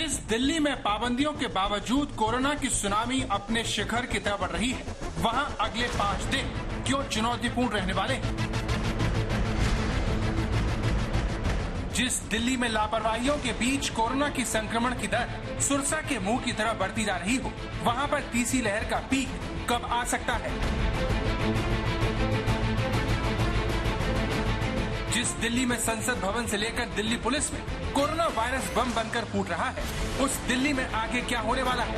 जिस दिल्ली में पाबंदियों के बावजूद कोरोना की सुनामी अपने शिखर की तरफ बढ़ रही है, वहां अगले 5 दिन क्यों चुनौतीपूर्ण रहने वाले हैं? जिस दिल्ली में लापरवाहियों के बीच कोरोना की संक्रमण की दर सुरसा के मुंह की तरफ बढ़ती जा रही हो, वहां पर तीसरी लहर का पीक कब आ सकता है? जिस दिल्ली में संसद भवन से लेकर दिल्ली पुलिस में कोरोना वायरस बम बनकर फूट रहा है, उस दिल्ली में आगे क्या होने वाला है?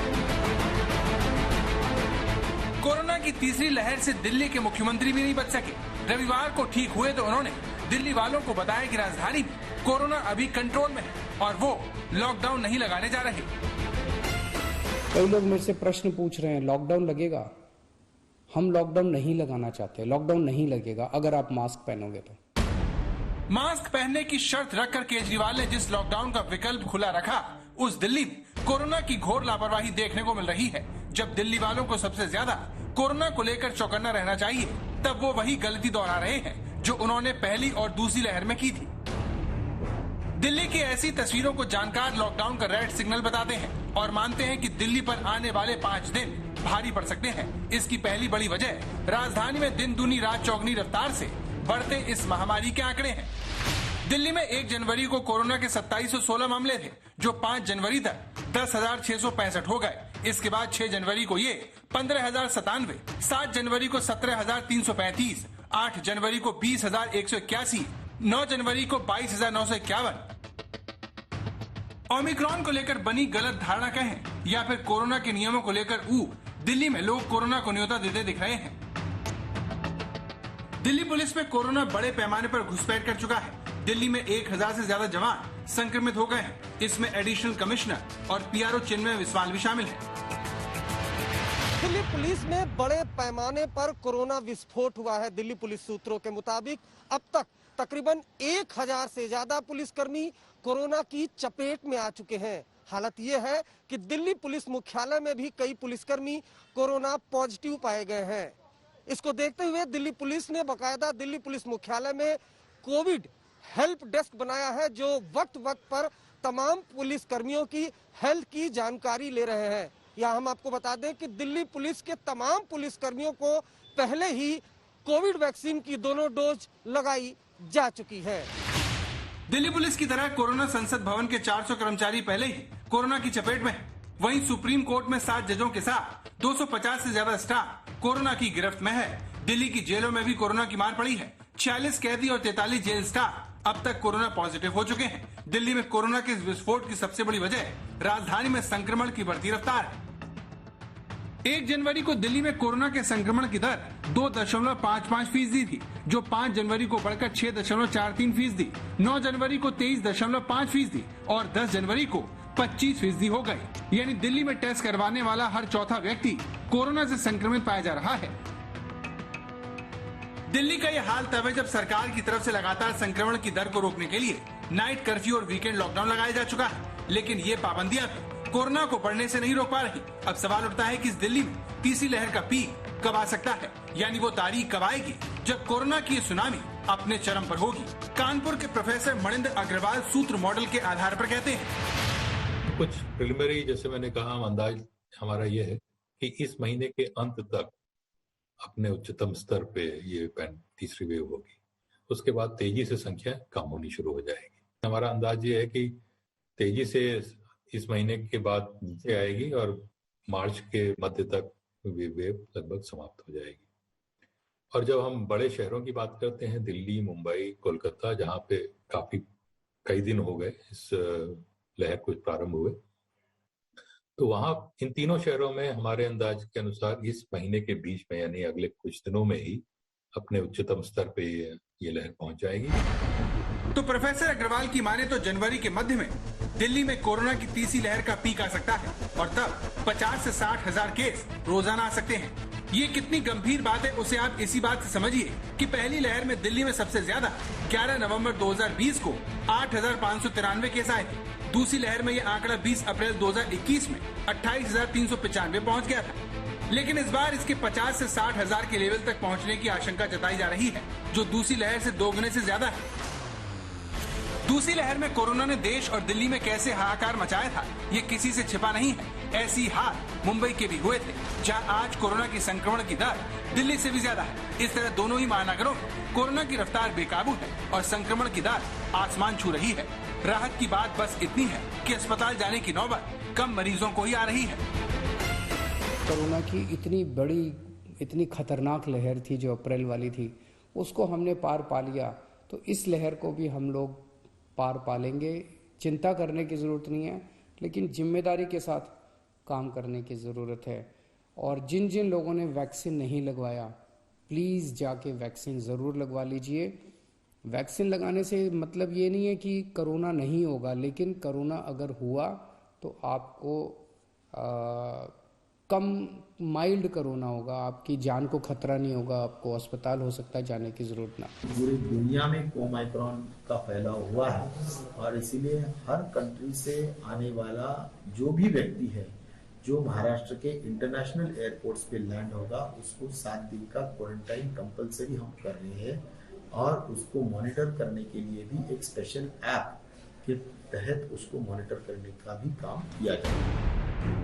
कोरोना की तीसरी लहर से दिल्ली के मुख्यमंत्री भी नहीं बच सके। रविवार को ठीक हुए तो उन्होंने दिल्ली वालों को बताया कि राजधानी में कोरोना अभी कंट्रोल में है और वो लॉकडाउन नहीं लगाने जा रहे। कई लोग मेरे से प्रश्न पूछ रहे हैं, लॉकडाउन लगेगा? हम लॉकडाउन नहीं लगाना चाहते। लॉकडाउन नहीं लगेगा अगर आप मास्क पहनोगे तो। मास्क पहनने की शर्त रखकर केजरीवाल ने जिस लॉकडाउन का विकल्प खुला रखा, उस दिल्ली में कोरोना की घोर लापरवाही देखने को मिल रही है। जब दिल्ली वालों को सबसे ज्यादा कोरोना को लेकर चौकन्ना रहना चाहिए, तब वो वही गलती दोहरा रहे हैं जो उन्होंने पहली और दूसरी लहर में की थी। दिल्ली की ऐसी तस्वीरों को जानकार लॉकडाउन का रेड सिग्नल बताते हैं और मानते हैं कि दिल्ली पर आने वाले 5 दिन भारी पड़ सकते हैं। इसकी पहली बड़ी वजह राजधानी में दिन दूनी रात चौगनी रफ्तार से बढ़ते इस महामारी के आंकड़े हैं। दिल्ली में 1 जनवरी को कोरोना के 2716 मामले थे, जो 5 जनवरी तक 10,665 हो गए। इसके बाद 6 जनवरी को ये 15,097, 7 जनवरी को 17,335, 8 जनवरी को 20,181, 9 जनवरी को 22,951। ओमिक्रॉन को लेकर बनी गलत धारणा कहें या फिर कोरोना के नियमों को लेकर दिल्ली में लोग कोरोना को न्योता देते दिख रहे हैं। दिल्ली पुलिस में कोरोना बड़े पैमाने पर घुसपैठ कर चुका है। दिल्ली में 1000 से ज्यादा जवान संक्रमित हो गए हैं। इसमें एडिशनल कमिश्नर और पीआरओ चिन्मय विस्वाल भी शामिल हैं। दिल्ली पुलिस में बड़े पैमाने पर कोरोना विस्फोट हुआ है। दिल्ली पुलिस सूत्रों के मुताबिक अब तक तकरीबन 1000 से ज्यादा पुलिसकर्मी कोरोना की चपेट में आ चुके हैं। हालत ये है कि दिल्ली पुलिस मुख्यालय में भी कई पुलिसकर्मी कोरोना पॉजिटिव पाए गए हैं। इसको देखते हुए दिल्ली पुलिस ने बकायदा दिल्ली पुलिस मुख्यालय में कोविड हेल्प डेस्क बनाया है, जो वक्त वक्त पर तमाम पुलिस कर्मियों की हेल्थ की जानकारी ले रहे हैं। यहाँ हम आपको बता दें कि दिल्ली पुलिस के तमाम पुलिस कर्मियों को पहले ही कोविड वैक्सीन की दोनों डोज लगाई जा चुकी है। दिल्ली पुलिस की तरह कोरोना संसद भवन के 400 कर्मचारी पहले ही कोरोना की चपेट में है। वहीं सुप्रीम कोर्ट में 7 जजों के साथ 250 से ज्यादा स्टाफ कोरोना की गिरफ्त में है। दिल्ली की जेलों में भी कोरोना की मार पड़ी है। 46 कैदी और 43 जेल स्टाफ अब तक कोरोना पॉजिटिव हो चुके हैं। दिल्ली में कोरोना के विस्फोट की सबसे बड़ी वजह राजधानी में संक्रमण की बढ़ती रफ्तार है। 1 जनवरी को दिल्ली में कोरोना के संक्रमण की दर 2.55% थी, जो 5 जनवरी को बढ़कर 6.43%, 9 जनवरी को 23.5% और 10 जनवरी को 25% हो गई। यानी दिल्ली में टेस्ट करवाने वाला हर चौथा व्यक्ति कोरोना से संक्रमित पाया जा रहा है। दिल्ली का यह हाल तब है जब सरकार की तरफ से लगातार संक्रमण की दर को रोकने के लिए नाइट कर्फ्यू और वीकेंड लॉकडाउन लगाया जा चुका है, लेकिन ये पाबंदियां कोरोना को बढ़ने से नहीं रोक पा रही। अब सवाल उठता है कि इस दिल्ली में तीसरी लहर का पीक कब आ सकता है, यानी वो तारीख कब आएगी जब कोरोना की सुनामी अपने चरम पर होगी। कानपुर के प्रोफेसर मणिंदर अग्रवाल सूत्र मॉडल के आधार पर कहते हैं, कुछ प्रिलिमिनरी, जैसे मैंने कहा, अंदाज हमारा ये है कि इस महीने के अंत तक अपने उच्चतम स्तर पे ये तीसरी वेव होगी। उसके बाद तेजी से संख्या कम होनी शुरू हो जाएगी। हमारा अंदाज ये है कि तेजी से इस महीने के बाद नीचे आएगी और मार्च के मध्य तक वेव लगभग समाप्त हो जाएगी। और जब हम बड़े शहरों की बात करते हैं, दिल्ली, मुंबई, कोलकाता, जहाँ पे काफी कई दिन हो गए इस लहर को प्रारंभ हुए, तो वहां इन तीनों शहरों में हमारे अंदाज के अनुसार इस महीने के बीच में, यानी अगले कुछ दिनों में ही अपने उच्चतम स्तर पे ये लहर पहुंच जाएगी। तो प्रोफेसर अग्रवाल की माने तो जनवरी के मध्य में दिल्ली में कोरोना की तीसरी लहर का पीक आ सकता है और तब 50 से 60 हजार केस रोजाना आ सकते हैं। ये कितनी गंभीर बात है उसे आप इसी बात से समझिए कि पहली लहर में दिल्ली में सबसे ज्यादा 11 नवंबर 2020 को 8,593 केस आए थे। दूसरी लहर में यह आंकड़ा 20 अप्रैल 2021 में 28,395 पहुंच गया था। लेकिन इस बार इसके 50 से 60 हजार के लेवल तक पहुंचने की आशंका जताई जा रही है, जो दूसरी लहर से 2 गुने से ज्यादा है। दूसरी लहर में कोरोना ने देश और दिल्ली में कैसे हाहाकार मचाया था, ये किसी से छिपा नहीं है। ऐसी हाल मुंबई के भी हुए थे, जहां आज कोरोना की संक्रमण की दर दिल्ली से भी ज्यादा है। इस तरह दोनों ही महानगरों में कोरोना की रफ्तार बेकाबू है और संक्रमण की दर आसमान छू रही है। राहत की बात बस इतनी है कि अस्पताल जाने की नौबत कम मरीजों को ही आ रही है। कोरोना की इतनी बड़ी, इतनी खतरनाक लहर थी जो अप्रैल वाली थी, उसको हमने पार पा लिया, तो इस लहर को भी हम लोग पार पा लेंगे। चिंता करने की जरूरत नहीं है, लेकिन जिम्मेदारी के साथ काम करने की जरूरत है। और जिन जिन लोगों ने वैक्सीन नहीं लगवाया, प्लीज जाके वैक्सीन जरूर लगवा लीजिए। वैक्सीन लगाने से मतलब ये नहीं है कि कोरोना नहीं होगा, लेकिन कोरोना अगर हुआ तो आपको कम माइल्ड कोरोना होगा, आपकी जान को खतरा नहीं होगा, आपको अस्पताल हो सकता है जाने की जरूरत ना। पूरी दुनिया में ओमाइक्रॉन का फैलाव हुआ है और इसीलिए हर कंट्री से आने वाला जो भी व्यक्ति है जो महाराष्ट्र के इंटरनेशनल एयरपोर्ट्स पे लैंड होगा, उसको 7 दिन का क्वारंटाइन कंपलसरी हम कर रहे हैं और उसको मॉनिटर करने के लिए भी एक स्पेशल ऐप के तहत उसको मॉनिटर करने का भी काम किया जाएगा।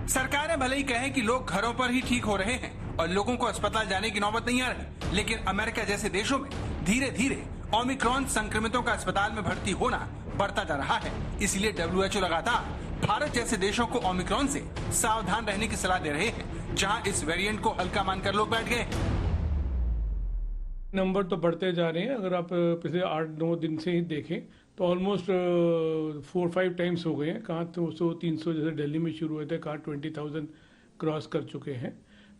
सरकारें भले ही कहें कि लोग घरों पर ही ठीक हो रहे हैं और लोगों को अस्पताल जाने की नौबत नहीं आ रही, लेकिन अमेरिका जैसे देशों में धीरे धीरे ओमिक्रॉन संक्रमितों का अस्पताल में भर्ती होना बढ़ता जा रहा है। इसलिए WHO लगातार भारत जैसे देशों को ओमिक्रॉन से सावधान रहने की सलाह दे रहे हैं, जहां इस वेरिएंट को हल्का मानकर लोग बैठ गए। नंबर तो बढ़ते जा रहे हैं। अगर आप पिछले 8-9 दिन से ही देखें तो ऑलमोस्ट 4-5 टाइम्स हो गए हैं। कहाँ 200-300 जैसे दिल्ली में शुरू हुए थे, कहाँ 20,000 क्रॉस कर चुके हैं।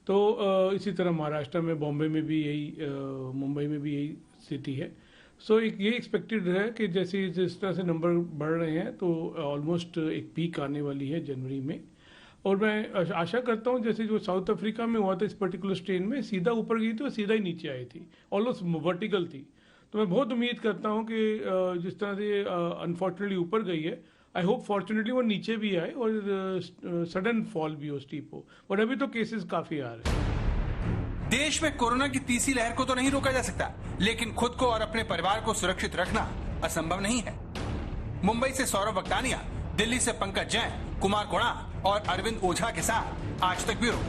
तो इसी तरह महाराष्ट्र में, बॉम्बे में भी यही, मुंबई में भी यही स्थिति है। सो ये एक्सपेक्टेड है कि जैसे जिस तरह से नंबर बढ़ रहे हैं तो ऑलमोस्ट एक पीक आने वाली है जनवरी में। और मैं आशा करता हूँ जैसे जो साउथ अफ्रीका में हुआ था इस पर्टिकुलर स्ट्रेन में, सीधा ऊपर गई थी और सीधा ही नीचे आई थी, ऑलमोस्ट वर्टिकल थी। तो मैं बहुत उम्मीद करता हूँ कि जिस तरह से अनफॉर्चुनेटली ऊपर गई है, आई होप फॉर्चुनेटली वो नीचे भी आए और सडन फॉल भी हो, स्टीप हो। और अभी तो केसेस काफी आ रहे हैं। देश में कोरोना की तीसरी लहर को तो नहीं रोका जा सकता, लेकिन खुद को और अपने परिवार को सुरक्षित रखना असंभव नहीं है। मुंबई से सौरभ वक्तानिया, दिल्ली से पंकज जैन, कुमार कोणा और अरविंद ओझा के साथ आज तक ब्यूरो।